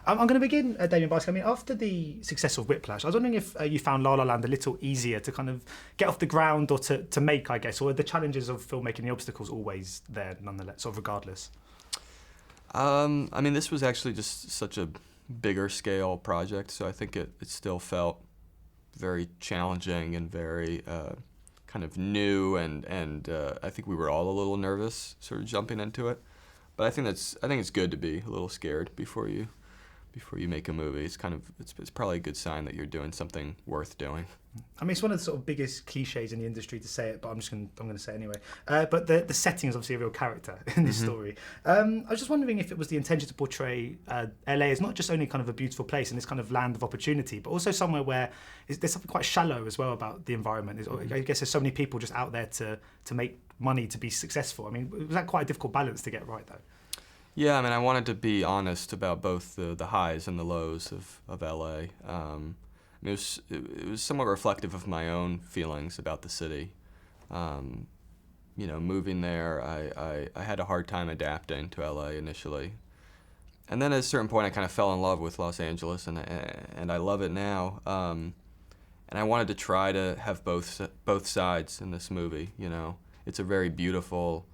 I'm going to begin, Damien, by asking, I mean, after the success of Whiplash, I was wondering if you found La La Land a little easier to kind of get off the ground or to make, I guess, or are the challenges of filmmaking, the obstacles always there nonetheless, sort of regardless? I mean, this was actually just such a bigger scale project, so I think it still felt very challenging and very kind of new, and I think we were all a little nervous sort of jumping into it. But I think it's good to be a little scared before you make a movie. It's probably a good sign that you're doing something worth doing. I mean, it's one of the sort of biggest cliches in the industry to say it, but I'm going to say it anyway. But the setting is obviously a real character in this story. I was just wondering if it was the intention to portray LA as not just only kind of a beautiful place and this kind of land of opportunity, but also somewhere where there's something quite shallow as well about the environment. I guess there's so many people just out there to make money, to be successful. I mean, was that quite a difficult balance to get right, though? Yeah, I mean, I wanted to be honest about both the highs and the lows of LA. It was somewhat reflective of my own feelings about the city. Moving there, I had a hard time adapting to LA initially. And then at a certain point, I kind of fell in love with Los Angeles, and I love it now. And I wanted to try to have both sides in this movie, It's a very beautiful,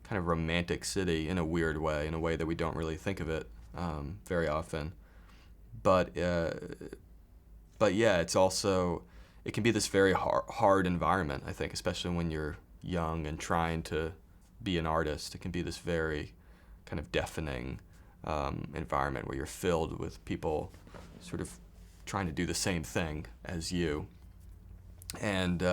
kind of romantic city in a weird way, in a way that we don't really think of it very often. But yeah, it can be this very hard environment, I think, especially when you're young and trying to be an artist. It can be this very kind of deafening environment where you're filled with people sort of trying to do the same thing as you. And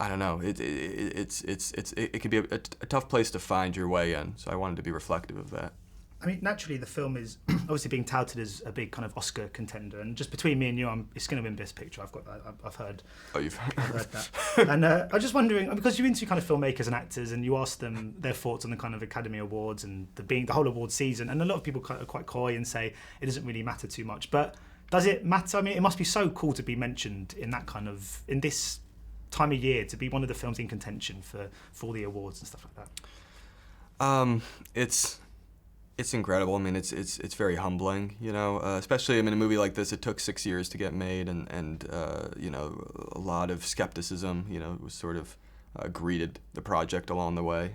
I don't know. It could be a tough place to find your way in. So I wanted to be reflective of that. I mean, naturally, the film is obviously being touted as a big kind of Oscar contender, and just between me and you, it's going to win Best Picture. I've heard. Oh, you've heard. I've heard that. And I was just wondering, because you interview kind of filmmakers and actors, and you ask them their thoughts on the kind of Academy Awards and the whole award season, and a lot of people are quite coy and say it doesn't really matter too much. But does it matter? I mean, it must be so cool to be mentioned in this time of year, to be one of the films in contention for all the awards and stuff like that. It's incredible. I mean, it's very humbling, especially, I mean, a movie like this, it took 6 years to get made, and a lot of skepticism, was sort of greeted the project along the way.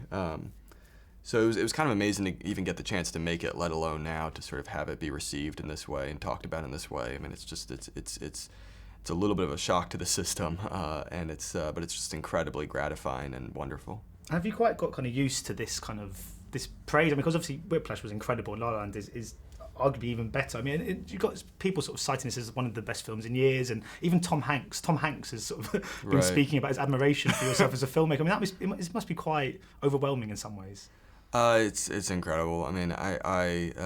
So it was kind of amazing to even get the chance to make it, let alone now to sort of have it be received in this way and talked about in this way. I mean, it's a little bit of a shock to the system, but it's just incredibly gratifying and wonderful. Have you quite got kind of used to this kind of this praise? I mean, because obviously Whiplash was incredible, and La La Land is arguably even better. I mean, you've got people sort of citing this as one of the best films in years, and even Tom Hanks has sort of been speaking about his admiration for yourself as a filmmaker. I mean, it must be quite overwhelming in some ways. It's incredible. I mean, I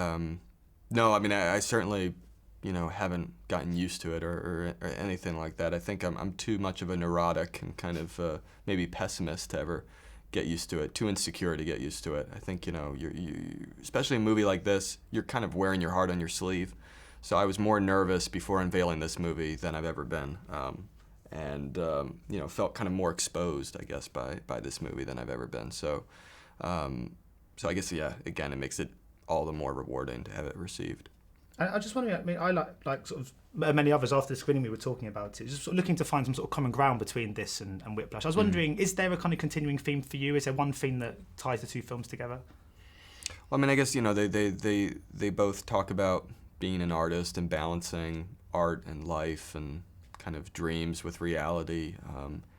certainly, haven't gotten used to it or anything like that. I think I'm too much of a neurotic and kind of maybe pessimist to ever get used to it, too insecure to get used to it. I think, you especially a movie like this, you're kind of wearing your heart on your sleeve. So I was more nervous before unveiling this movie than I've ever been. Felt kind of more exposed, I guess, by this movie than I've ever been. So I guess, yeah, again, it makes it all the more rewarding to have it received. I just wondering, I mean, I like sort of many others after the screening we were talking about it, just sort of looking to find some sort of common ground between this and Whiplash. I was wondering, is there a kind of continuing theme for you? Is there one theme that ties the two films together? Well, I mean, I guess, they both talk about being an artist and balancing art and life and kind of dreams with reality,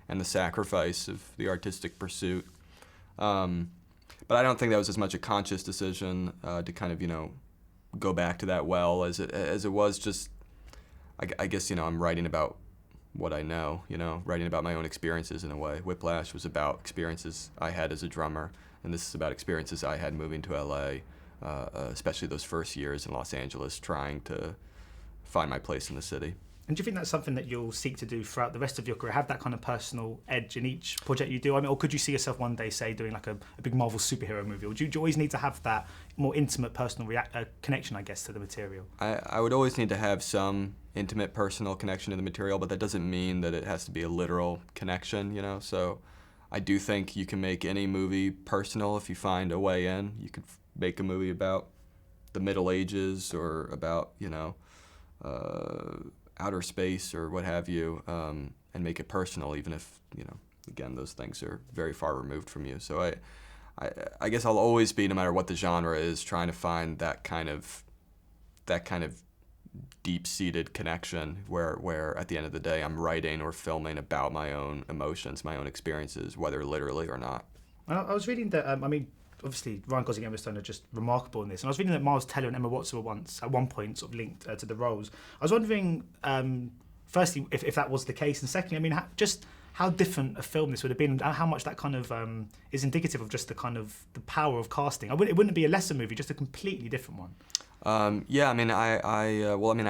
and the sacrifice of the artistic pursuit. But I don't think that was as much a conscious decision to kind of, go back to that well as it was just, I guess, I'm writing about what I know, writing about my own experiences in a way. Whiplash was about experiences I had as a drummer, and this is about experiences I had moving to LA, especially those first years in Los Angeles, trying to find my place in the city. And do you think that's something that you'll seek to do throughout the rest of your career, have that kind of personal edge in each project you do? I mean, or could you see yourself one day, say, doing like a big Marvel superhero movie? Or do you always need to have that more intimate personal connection, I guess, to the material? I would always need to have some intimate personal connection to the material, but that doesn't mean that it has to be a literal connection, So I do think you can make any movie personal if you find a way in. You could make a movie about the Middle Ages or about, outer space or what have you, and make it personal, even if, again, those things are very far removed from you. So I guess I'll always be, no matter what the genre is, trying to find that kind of deep-seated connection where at the end of the day I'm writing or filming about my own emotions, my own experiences, whether literally or not. I was reading that, obviously Ryan Gosling and Emma Stone are just remarkable in this, and I was reading that Miles Teller and Emma Watson were at one point sort of linked to the roles. I was wondering, firstly, if that was the case, and secondly, just how different a film this would have been, and how much that kind of is indicative of just the kind of the power of casting. It wouldn't be a lesser movie, just a completely different one. I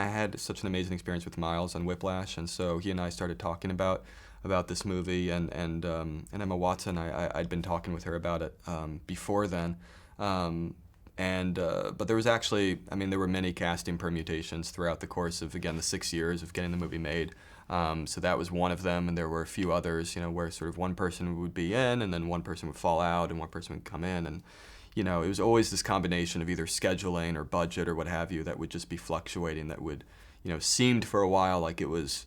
had such an amazing experience with Miles on Whiplash, and so he and I started talking about this movie, and Emma Watson, I'd been talking with her about it before then, but there was actually, there were many casting permutations throughout the course of, again, the 6 years of getting the movie made. So that was one of them, and there were a few others, where sort of one person would be in, and then one person would fall out, and one person would come in, and it was always this combination of either scheduling or budget or what have you that would just be fluctuating, that would, seemed for a while like it was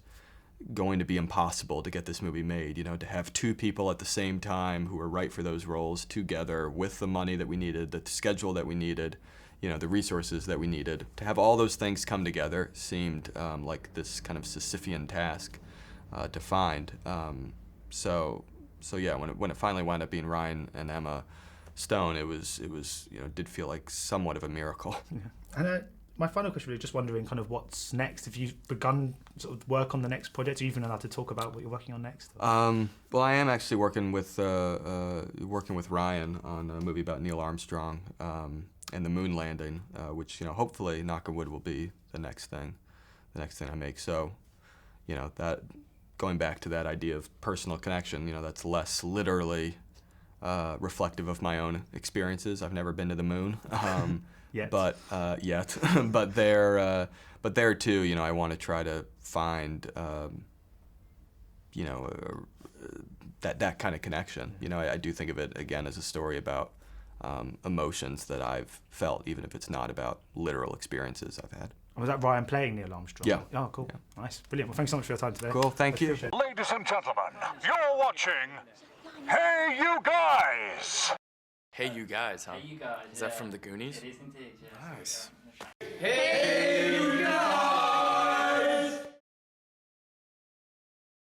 going to be impossible to get this movie made, to have two people at the same time who were right for those roles together with the money that we needed, the schedule that we needed, the resources that we needed. To have all those things come together seemed like this kind of Sisyphean task to find. So yeah, when it finally wound up being Ryan and Emma Stone, it was did feel like somewhat of a miracle. Yeah. And my final question was just wondering kind of what's next. Have you begun sort of work on the next project? Are you even allowed to talk about what you're working on next? Well, I am actually working with Ryan on a movie about Neil Armstrong and the moon landing, which hopefully, knock on wood, will be the next thing I make. So, that going back to that idea of personal connection, that's less literally reflective of my own experiences. I've never been to the moon. Yet. But but there too, I want to try to find that kind of connection. I do think of it again as a story about emotions that I've felt, even if it's not about literal experiences I've had. Was that Ryan playing Neil Armstrong? Yeah. Oh, cool. Yeah. Nice. Brilliant. Well, thanks so much for your time today. Cool. Thank you. Ladies and gentlemen, you're watching Hey You Guys! Hey You Guys, huh? Hey, you guys. Is that from the Goonies? It is indeed, yes. Nice. Hey, you guys!